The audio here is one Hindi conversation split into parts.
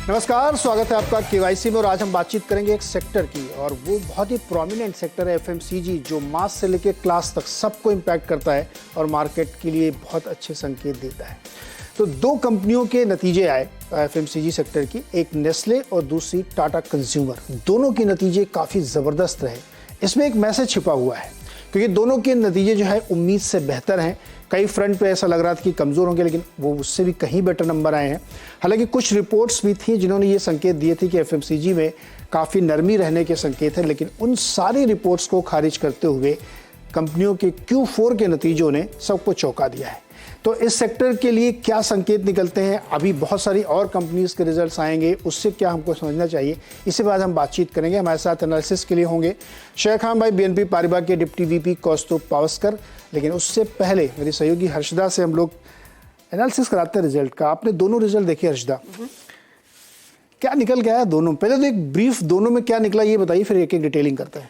नमस्कार, स्वागत है आपका केवाईसी में। और आज हम बातचीत करेंगे एक सेक्टर की, और वो बहुत ही प्रोमिनेंट सेक्टर है एफएमसीजी, जो मास से लेकर क्लास तक सबको इम्पैक्ट करता है और मार्केट के लिए बहुत अच्छे संकेत देता है। तो दो कंपनियों के नतीजे आए एफएमसीजी सेक्टर की, एक नेस्ले और दूसरी टाटा कंज्यूमर। दोनों के नतीजे काफ़ी ज़बरदस्त रहे। इसमें एक मैसेज छिपा हुआ है, क्योंकि दोनों के नतीजे जो है उम्मीद से बेहतर हैं। कई फ्रंट पे ऐसा लग रहा था कि कमज़ोर होंगे, लेकिन वो उससे भी कहीं बेटर नंबर आए हैं। हालांकि कुछ रिपोर्ट्स भी थी जिन्होंने ये संकेत दिए थे कि एफएमसीजी में काफ़ी नरमी रहने के संकेत हैं, लेकिन उन सारी रिपोर्ट्स को खारिज करते हुए कंपनियों के Q4 के नतीजों ने सबको चौंका दिया है। तो इस सेक्टर के लिए क्या संकेत निकलते हैं, अभी बहुत सारी और कंपनीज के रिजल्ट्स आएंगे, उससे क्या हमको समझना चाहिए, इसके बाद हम बातचीत करेंगे। हमारे साथ एनालिसिस के लिए होंगे शेख खान भाई, बीएनपी पारिबा के डिप्टी वीपी कौस्तुभ पावस्कर। लेकिन उससे पहले मेरी सहयोगी हर्षदा से हम लोग एनालिसिस कराते हैं रिजल्ट का। आपने दोनों रिजल्ट देखे हर्षदा, क्या निकल गया है दोनों? पहले तो एक ब्रीफ दोनों में क्या निकला ये बताइए, फिर एक एक डिटेलिंग करते हैं।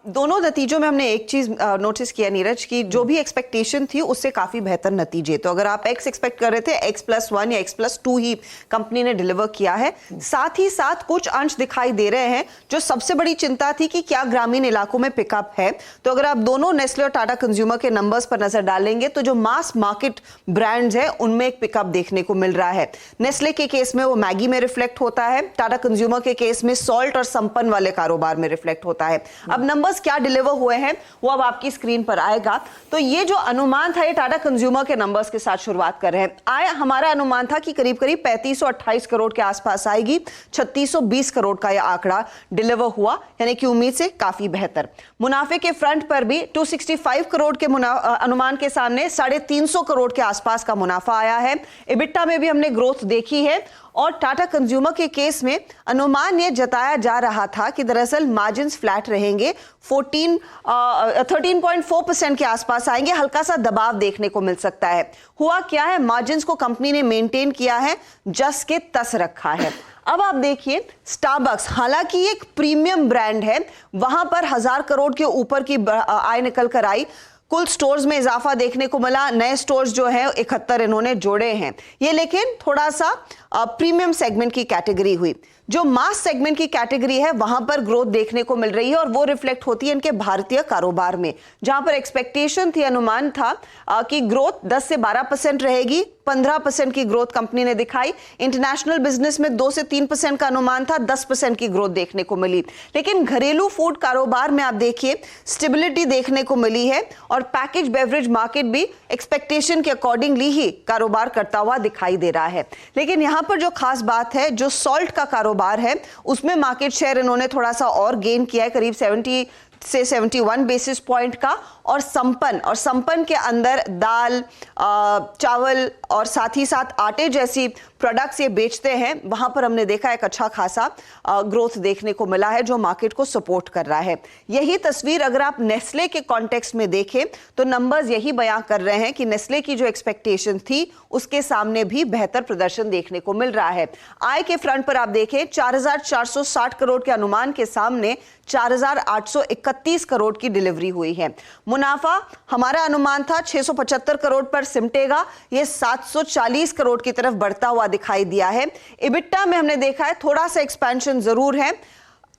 दोनों नतीजों में हमने एक चीज नोटिस किया नीरज, की जो भी एक्सपेक्टेशन थी उससे काफी बेहतर नतीजे। तो अगर आप x एक्सपेक्ट कर रहे थे, x+1 या x+2 ही कंपनी ने डिलीवर किया है। साथ ही साथ कुछ अंश दिखाई दे रहे हैं। जो सबसे बड़ी चिंता थी कि क्या ग्रामीण इलाकों में पिकअप है, तो अगर आप दोनों नेस्ले और टाटा कंज्यूमर के नंबर्स पर नजर डालेंगे तो जो मास मार्केट ब्रांड्स है उनमें एक पिकअप देखने को मिल रहा है। नेस्ले के केस में वो मैगी में रिफ्लेक्ट होता है, टाटा कंज्यूमर के केस में सॉल्ट और संपन्न वाले कारोबार में रिफ्लेक्ट होता है। अब नंबर्स क्या डिलीवर हुए हैं वो अब आपकी स्क्रीन पर आएगा। तो ये जो अनुमान था, ये टाटा कंज्यूमर के नंबर्स के साथ शुरुआत कर रहे हैं। हमारा अनुमान था कि करीब करीब 3528 करोड़ के आसपास आएगी। 3620 करोड़ का यह आंकड़ा डिलीवर हुआ, यानी कि उम्मीद से काफी बेहतर। मुनाफे के फ्रंट पर भी 265 करोड़ के अनुमान के सामने 350 करोड़ के आसपास का मुनाफा आया है। इबिट्टा में भी हमने ग्रोथ देखी है। और टाटा कंज्यूमर के केस में अनुमान यह जताया जा रहा था कि दरअसल मार्जिन्स फ्लैट रहेंगे, 13.4% के आसपास आएंगे। हल्का सा दबाव देखने को मिल सकता है। हुआ क्या है, मार्जिन्स को कंपनी ने मेंटेन किया है, जस के तस रखा है। अब आप देखिए स्टारबक्स, हालांकि एक प्रीमियम ब्रांड है, वहां पर 1000 करोड़ के ऊपर की आय निकल कर आई। कुल स्टोर्स में इजाफा देखने को मिला, नए स्टोर्स जो है 71 इन्होंने जोड़े हैं। ये लेकिन थोड़ा सा प्रीमियम सेगमेंट की कैटेगरी हुई। जो मास सेगमेंट की कैटेगरी है वहां पर ग्रोथ देखने को मिल रही है, और वो रिफ्लेक्ट होती है इनके भारतीय कारोबार में, जहां पर एक्सपेक्टेशन थी, अनुमान था कि ग्रोथ 10 से 12% रहेगी। 15% की ग्रोथ कंपनी ने दिखाई। इंटरनेशनल बिजनेस में 2 से 3% का अनुमान था, 10% की ग्रोथ देखने को मिली। लेकिन घरेलू फूड कारोबार में आप देखिए स्टेबिलिटी देखने को मिली है, और पैकेज बेवरेज मार्केट भी एक्सपेक्टेशन के अकॉर्डिंगली ही कारोबार करता हुआ दिखाई दे रहा है। लेकिन यहां पर जो खास बात है, जो सॉल्ट का कारोबार है उसमें मार्केट शेयर इन्होंने थोड़ा सा और गेन किया है, करीब 70 से 71 बेसिस पॉइंट का। और संपन्न के अंदर दाल, चावल और साथ ही साथ आटे जैसी प्रोडक्ट्स ये बेचते हैं, वहां पर हमने देखा एक अच्छा खासा ग्रोथ देखने को मिला है, जो मार्केट को सपोर्ट कर रहा है। यही तस्वीर अगर आप नेस्ले के कॉन्टेक्स्ट में देखें तो नंबर्स यही बयां कर रहे हैं कि नेस्ले की जो एक्सपेक्टेशन थी उसके सामने भी बेहतर प्रदर्शन देखने को मिल रहा है। आय के फ्रंट पर आप देखें 4460 करोड़ के अनुमान के सामने 4831 करोड़ की डिलीवरी हुई है। मुनाफा हमारा अनुमान था 675 करोड़ पर सिमटेगा, यह 740 करोड़ की तरफ बढ़ता हुआ दिखाई दिया है। इबिट्टा में हमने देखा है थोड़ा सा एक्सपेंशन जरूर है।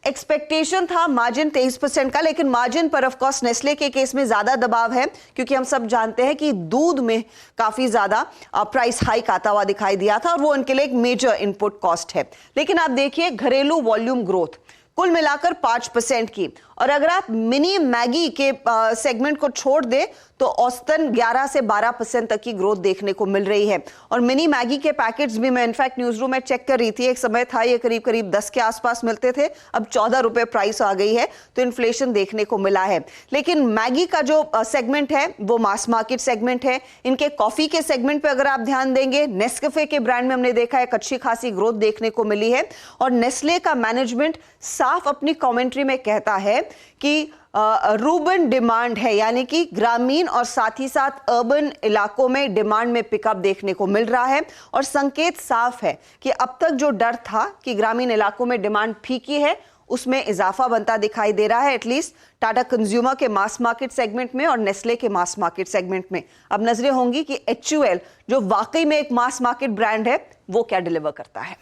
एक्सपेक्टेशन था मार्जिन 23% का, लेकिन मार्जिन पर ऑफ कोर्स नेस्ले के केस में ज्यादा दबाव है, क्योंकि हम सब जानते हैं कि दूध में काफी ज्यादा प्राइस हाइक आता हुआ दिखाई दिया था, और वो उनके लिए एक मेजर इनपुट कॉस्ट है। लेकिन आप देखिए घरेलू वॉल्यूम ग्रोथ कुल मिलाकर 5% की, और अगर आप मिनी मैगी के सेगमेंट को छोड़ दे तो औसतन 11 से 12% तक की ग्रोथ देखने को मिल रही है। और मिनी मैगी के पैकेट्स भी मैं इनफैक्ट न्यूज रूम में चेक कर रही थी, एक समय था ये करीब करीब 10 के आसपास मिलते थे, अब 14 रुपए प्राइस आ गई है, तो इन्फ्लेशन देखने को मिला है। लेकिन मैगी का जो सेगमेंट है वो मास मार्केट सेगमेंट है। इनके कॉफी के सेगमेंट पे अगर आप ध्यान देंगे, नेस्कैफे के ब्रांड में हमने देखा एक अच्छी खासी ग्रोथ देखने को मिली है। और नेस्ले का मैनेजमेंट साफ अपनी कमेंट्री में कहता है कि रूबन डिमांड है, यानी कि ग्रामीण और साथ ही साथ अर्बन इलाकों में डिमांड में पिकअप देखने को मिल रहा है। और संकेत साफ है कि अब तक जो डर था कि ग्रामीण इलाकों में डिमांड फीकी है, उसमें इजाफा बनता दिखाई दे रहा है, एटलीस्ट टाटा कंज्यूमर के मास मार्केट सेगमेंट में और नेस्ले के मास मार्केट सेगमेंट में। अब नजरें होंगी कि HUL जो वाकई में एक मास मार्केट ब्रांड है वो क्या डिलीवर करता है।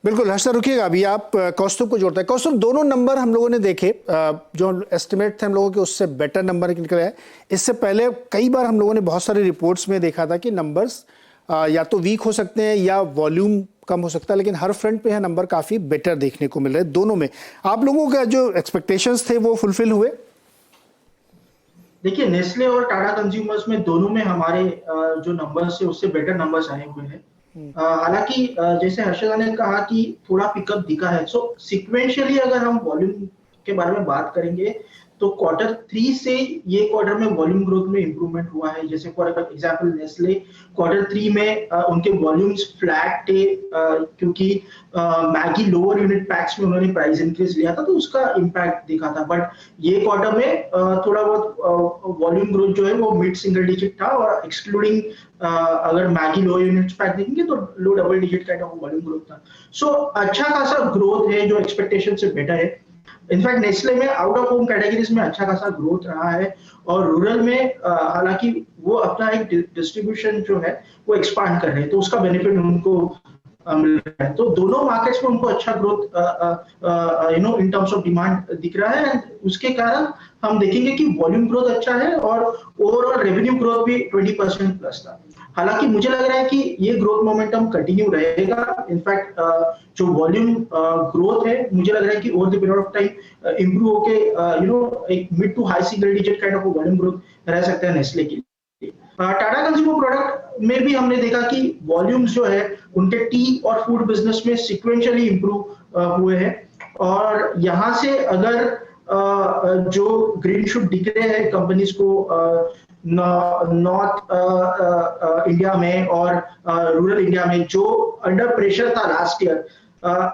बिल्कुल हर्षा, रुकिएगा अभी, आप कौस्तुभ को जोड़ते हैं। कौस्तुभ, दोनों नंबर हम लोगों ने देखे, जो एस्टिमेट थे हम लोगों के उससे बेटर नंबर निकले हैं। इससे पहले कई बार हम लोगों ने बहुत सारी रिपोर्ट्स में देखा था कि नंबर्स या तो वीक हो सकते हैं या वॉल्यूम कम हो सकता है, लेकिन हर फ्रंट पे यह नंबर काफ़ी बेटर देखने को मिल रहे हैं दोनों में। आप लोगों का जो एक्सपेक्टेशंस थे वो फुलफिल हुए? देखिए, नेस्ले और टाटा कंज्यूमर्स में दोनों में हमारे जो नंबर्स है उससे बेटर नंबर्स आए हुए हैं। हालांकि जैसे हर्षदा ने कहा कि थोड़ा पिकअप दिखा है, सो सिक्वेंशियली अगर हम वॉल्यूम के बारे में बात करेंगे तो क्वार्टर 3 से ये क्वार्टर में वॉल्यूम ग्रोथ में इंप्रूवमेंट हुआ है। जैसे फॉर एग्जांपल नेस्ले क्वार्टर 3 में उनके वॉल्यूम्स फ्लैट थे, क्योंकि मैगी लोअर यूनिट पैक्स में उन्होंने प्राइस इंक्रीज लिया था तो उसका इम्पैक्ट दिखा था। बट ये क्वार्टर में थोड़ा बहुत वॉल्यूम ग्रोथ जो है वो मिड सिंगल डिजिट था, और एक्सक्लूडिंग अगर मैगी लो यूनिट पैक देखेंगे तो low double digit kind of volume growth था। सो अच्छा खासा ग्रोथ है जो एक्सपेक्टेशन से बेटर है। इनफैक्ट नेस्ले में आउट ऑफ होम कैटेगरीज में अच्छा खासा ग्रोथ रहा है, और रूरल में हालांकि वो अपना एक डिस्ट्रीब्यूशन जो है वो एक्सपांड कर रहे हैं तो उसका बेनिफिट उनको मिल रहा है। तो दोनों मार्केट्स में उनको अच्छा growth in terms of demand दिख रहा है, एंड उसके कारण हम देखेंगे कि वॉल्यूम ग्रोथ अच्छा है और ओवरऑल रेवेन्यू ग्रोथ भी 20% प्लस था। हालांकि मुझे लग रहा है कि ये ग्रोथ मोमेंटम कंटिन्यू रहेगा। इनफैक्ट जो वॉल्यूम ग्रोथ है मुझे लग रहा है कि over the period of time improve होके एक mid to high single digit kind of volume growth रह सकता है नेस्ले के लिए। टाटा कंज्यूमर प्रोडक्ट में भी हमने देखा कि वॉल्यूम्स जो है उनके टी और फूड बिजनेस में सिक्वेंशियली इंप्रूव हुए हैं, और यहाँ से अगर जो ग्रीन शूट दिख रहे हैं कंपनीज को नॉर्थ इंडिया में और रूरल इंडिया में जो अंडर प्रेशर था लास्ट ईयर,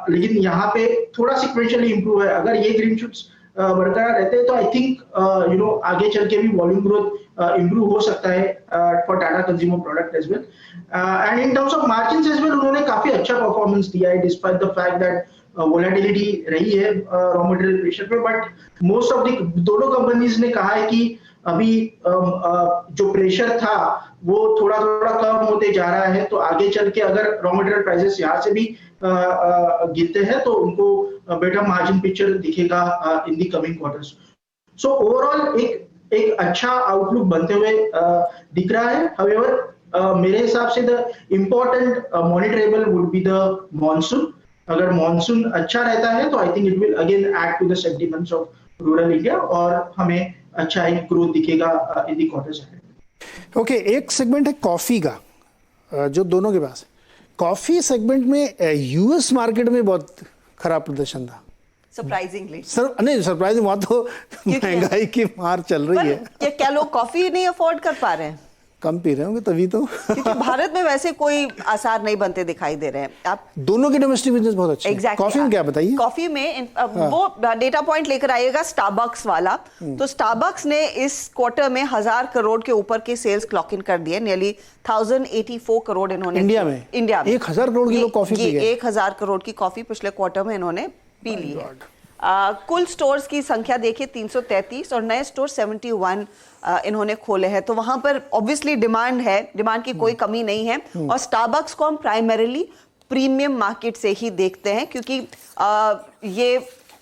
लेकिन यहाँ पे थोड़ा सिक्वेंशियली इंप्रूव है। अगर ये ग्रीन शूट्स बरकरार रहते हैं तो आई थिंक आगे चल के भी वॉल्यूम ग्रोथ इंप्रूव हो सकता है for Tata consumer product as well. And in terms of margins as well उन्होंने काफी अच्छा परफॉर्मेंस दिया है despite the fact that volatility रही है रॉ मटेरियल प्रेशर पे। बट मोस्ट ऑफ द दोनों कंपनीज ने कहा है कि अभी जो प्रेशर था वो थोड़ा थोड़ा कम होते जा रहा है, तो आगे चल के अगर रॉ मटेरियल प्राइसेस यहाँ से भी गिरते हैं तो उनको बेटर मार्जिन पिक्चर दिखेगा in the coming quarters. So overall एक अच्छा आउटलुक बनते हुए दिख रहा है। हाउएवर मेरे हिसाब से the important monitorable would be the monsoon. अगर मॉनसून अच्छा रहता है तो I think it will again add to the sentiments of rural India और हमें अच्छा एक ग्रोथ दिखेगा in the quarters ahead. Okay, एक सेगमेंट है कॉफी का जो दोनों के पास है। कॉफी सेगमेंट में यूएस मार्केट में बहुत खराब प्रदर्शन था सरप्राइजिंगली। नहीं सरप्राइजिंग, वहां तो महंगाई की मार चल रही है। क्या लोग कॉफी नहीं अफोर्ड कर पा रहे हैं? कम पी रहे होंगे तभी तो। क्योंकि भारत में वैसे कोई आसार नहीं बनते दिखाई दे रहे हैं। आप दोनों के डोमेस्टिक बिजनेस बहुत अच्छे exactly, कॉफी में क्या बताइए? कॉफी में वो डेटा पॉइंट लेकर आइएगा स्टारबक्स वाला। तो स्टारबक्स ने इस क्वार्टर में 1000 करोड़ के ऊपर के सेल्स क्लॉक इन कर दिए। नियरली 1084 करोड़ इन्होंने इंडिया में 1000 करोड़ की लोग कॉफी पी गए। 1000 करोड़ की कॉफी पिछले क्वार्टर में इन्होंने पी ली है। कुल स्टोर्स की संख्या देखिए 333 और नए स्टोर 71 इन्होंने खोले हैं। तो वहां पर ऑब्वियसली डिमांड है, डिमांड की कोई कमी नहीं है। और स्टारबक्स को हम प्राइमरीली प्रीमियम मार्केट से ही देखते हैं, क्योंकि ये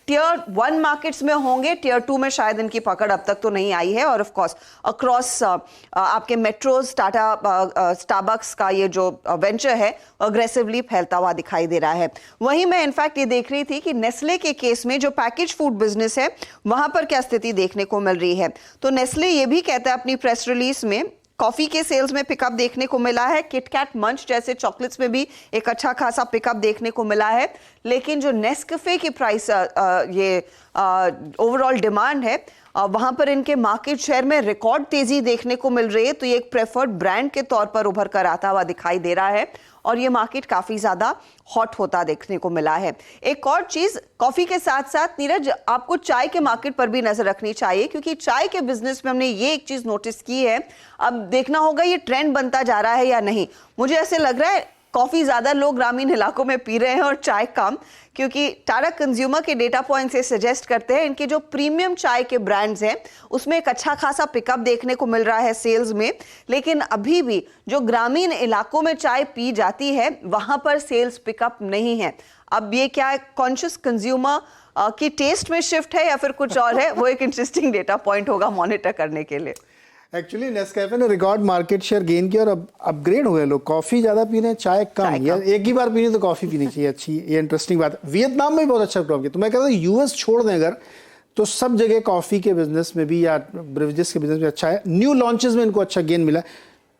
टियर 1 मार्केट्स में होंगे, टियर 2 में शायद इनकी पकड़ अब तक तो नहीं आई है। और ऑफ कोर्स अक्रॉस आपके मेट्रोज टाटा स्टारबक्स का ये जो वेंचर है अग्रेसिवली फैलता हुआ दिखाई दे रहा है। वहीं मैं इनफैक्ट ये देख रही थी कि नेस्ले के केस में जो पैकेज फूड बिजनेस है वहां पर क्या स्थिति देखने को मिल रही है। तो नेस्ले ये भी कहता है अपनी प्रेस रिलीज में कॉफी के सेल्स में पिकअप देखने को मिला है। किटकैट मंच जैसे चॉकलेट्स में भी एक अच्छा खासा पिकअप देखने को मिला है। लेकिन जो नेस्कैफे की प्राइस ये ओवरऑल डिमांड है वहां पर इनके मार्केट शेयर में रिकॉर्ड तेजी देखने को मिल रही है। तो ये एक प्रेफर्ड ब्रांड के तौर पर उभर कर आता हुआ दिखाई दे रहा है और ये मार्केट काफी ज्यादा हॉट होता देखने को मिला है। एक और चीज, कॉफी के साथ साथ नीरज आपको चाय के मार्केट पर भी नजर रखनी चाहिए, क्योंकि चाय के बिजनेस में हमने ये एक चीज नोटिस की है। अब देखना होगा ये ट्रेंड बनता जा रहा है या नहीं। मुझे ऐसे लग रहा है कॉफी ज्यादा लोग ग्रामीण इलाकों में पी रहे हैं और चाय कम, क्योंकि टाटा कंज्यूमर के डेटा पॉइंट से सजेस्ट करते हैं इनके जो प्रीमियम चाय के ब्रांड्स हैं उसमें एक अच्छा खासा पिकअप देखने को मिल रहा है सेल्स में, लेकिन अभी भी जो ग्रामीण इलाकों में चाय पी जाती है वहां पर सेल्स पिकअप नहीं है। अब ये क्या कॉन्शियस कंज्यूमर की टेस्ट में शिफ्ट है या फिर कुछ और है, वो एक इंटरेस्टिंग डेटा पॉइंट होगा मॉनिटर करने के लिए। एक्चुअली नेस्कैफे ने रिकॉर्ड मार्केट शेयर गेन किया और अब अपग्रेड हो गए लोग, कॉफी ज्यादा पी रहे हैं, चाय कम। या एक ही बार पीनी तो कॉफी पीनी चाहिए, अच्छी, ये इंटरेस्टिंग बात है। वियतनाम में भी बहुत अच्छा प्रॉब्लम किया, तो मैं कहता हूँ यूएस छोड़ दें अगर, तो सब जगह कॉफी के बिजनेस में भी या ब्रेवरेजेस के बिजनेस में अच्छा है। न्यू लॉन्चेस में इनको अच्छा गेन मिला।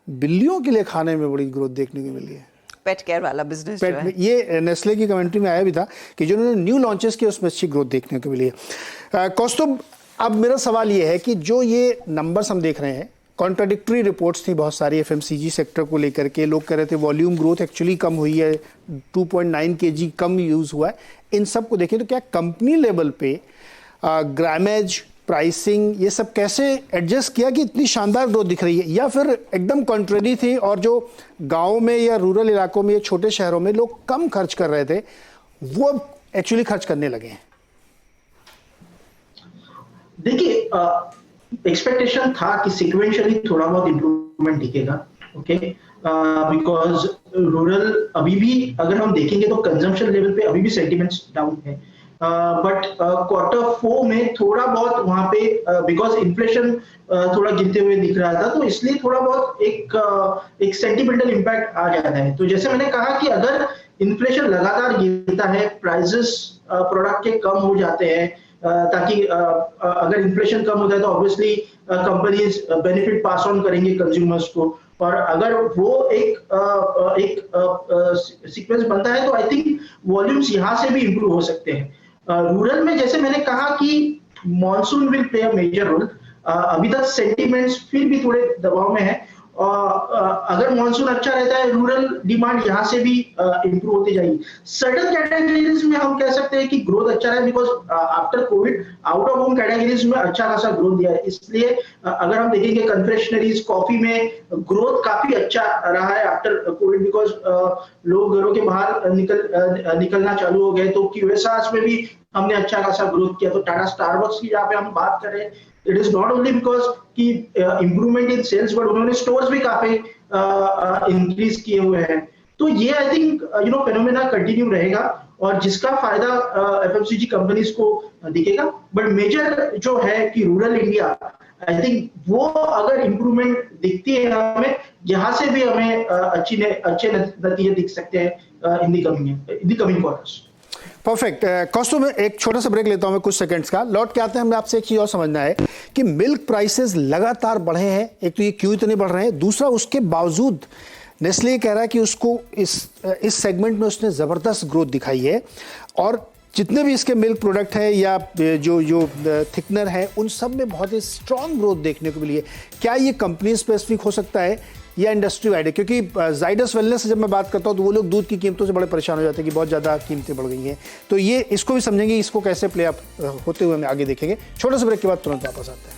बिल्लियों के लिए खाने में बड़ी ग्रोथ देखने को मिली है, पेट केयर वाला बिजनेस पेट में। ये नेस्ले की कमेंट्री में आया भी था कि जो उन्होंने न्यू लॉन्चेस किए उसमें अच्छी ग्रोथ देखने को मिली है। कौस्तुभ, अब मेरा सवाल ये है कि जो ये नंबर्स हम देख रहे हैं, कॉन्ट्राडिक्टरी रिपोर्ट्स थी बहुत सारी एफएमसीजी सेक्टर को लेकर के। लोग कह रहे थे वॉल्यूम ग्रोथ एक्चुअली कम हुई है, 2.9 kg कम यूज़ हुआ है। इन सब को देखें तो क्या कंपनी लेवल पे ग्रामेज, प्राइसिंग, ये सब कैसे एडजस्ट किया कि इतनी शानदार ग्रोथ दिख रही है, या फिर एकदम कॉन्ट्रेरी थी और जो गाँव में या रूरल इलाकों में या छोटे शहरों में लोग कम खर्च कर रहे थे वो अब एक्चुअली खर्च करने लगे हैं? देखिए, एक्सपेक्टेशन था कि सिक्वेंशियली थोड़ा बहुत इंप्रूवमेंट दिखेगा, ओके, बिकॉज रूरल अभी भी अगर हम देखेंगे तो कंजम्पशन लेवल पे अभी भी सेंटिमेंट्स डाउन है, बट Q4 में थोड़ा बहुत वहां पे बिकॉज इन्फ्लेशन थोड़ा गिरते हुए दिख रहा था, तो इसलिए थोड़ा बहुत एक सेंटिमेंटल इम्पैक्ट आ जाता है। तो जैसे मैंने कहा कि अगर इन्फ्लेशन लगातार गिरता है, प्राइसेस प्रोडक्ट के कम हो जाते हैं, ताकि अगर इन्फ्लेशन कम होता है तो obviously companies benefit pass on करेंगे कंज्यूमर्स को, और अगर वो एक सीक्वेंस बनता है तो आई थिंक वॉल्यूम्स यहाँ से भी इंप्रूव हो सकते हैं। रूरल में जैसे मैंने कहा कि monsoon will play a major role. अभी तक सेंटिमेंट्स फिर भी थोड़े दबाव में है, अगर मॉनसून अच्छा रहता है रूरल डिमांड यहाँ से भी इंप्रूव होती जाएगी। सर्टेन कैटेगरीज में हम कह सकते हैं कि ग्रोथ अच्छा है, because after Covid out of home categories में अच्छा खासा ग्रोथ दिया है। इसलिए अगर हम देखेंगे कन्फेक्शनरीज, कॉफी में ग्रोथ काफी अच्छा रहा है आफ्टर कोविड, बिकॉज लोग घरों के बाहर निकलना चालू हो गए। तो QSRs में भी हमने अच्छा खासा ग्रोथ किया। तो टाटा स्टारबक्स की जहाँ पे हम बात कर रहे हैं, it is not only because कि इंप्रूवमेंट इन सेल्स, बट उन्होंने स्टोर्स भी काफी इंक्रीज किए हुए हैं। तो ये आई थिंक फेनोमेना कंटिन्यू रहेगा और जिसका फायदा एफएमसीजी कंपनीज को दिखेगा। बट मेजर जो है कि रूरल इंडिया, आई थिंक वो अगर इंप्रूवमेंट दिखती है हमें, यहाँ से भी हमें अच्छे नतीजे दिख सकते हैं इन दी कमिंग क्वार्टर्स। परफेक्ट। कौस्तुभ, एक छोटा सा ब्रेक लेता हूं मैं कुछ सेकंड्स का, लौट के आते हैं। हमें आपसे एक चीज और समझना है कि मिल्क प्राइसेस लगातार बढ़े हैं। एक तो ये क्यों इतने बढ़ रहे हैं, दूसरा उसके बावजूद नेस्ले कह रहा है कि उसको इस सेगमेंट में उसने जबरदस्त ग्रोथ दिखाई है, और जितने भी इसके मिल्क प्रोडक्ट है या जो थिकनर है उन सब में बहुत ही स्ट्रांग ग्रोथ देखने को मिली है। क्या ये कंपनी स्पेसिफिक हो सकता है या इंडस्ट्री वाइड है? क्योंकि जाइडस वेलनेस से जब मैं बात करता हूँ तो वो लोग दूध की कीमतों से बड़े परेशान हो जाते हैं कि बहुत ज़्यादा कीमतें बढ़ गई हैं। तो ये इसको भी समझेंगे, इसको कैसे प्ले अप होते हुए हम आगे देखेंगे। छोटे से ब्रेक के बाद तुरंत वापस आते हैं।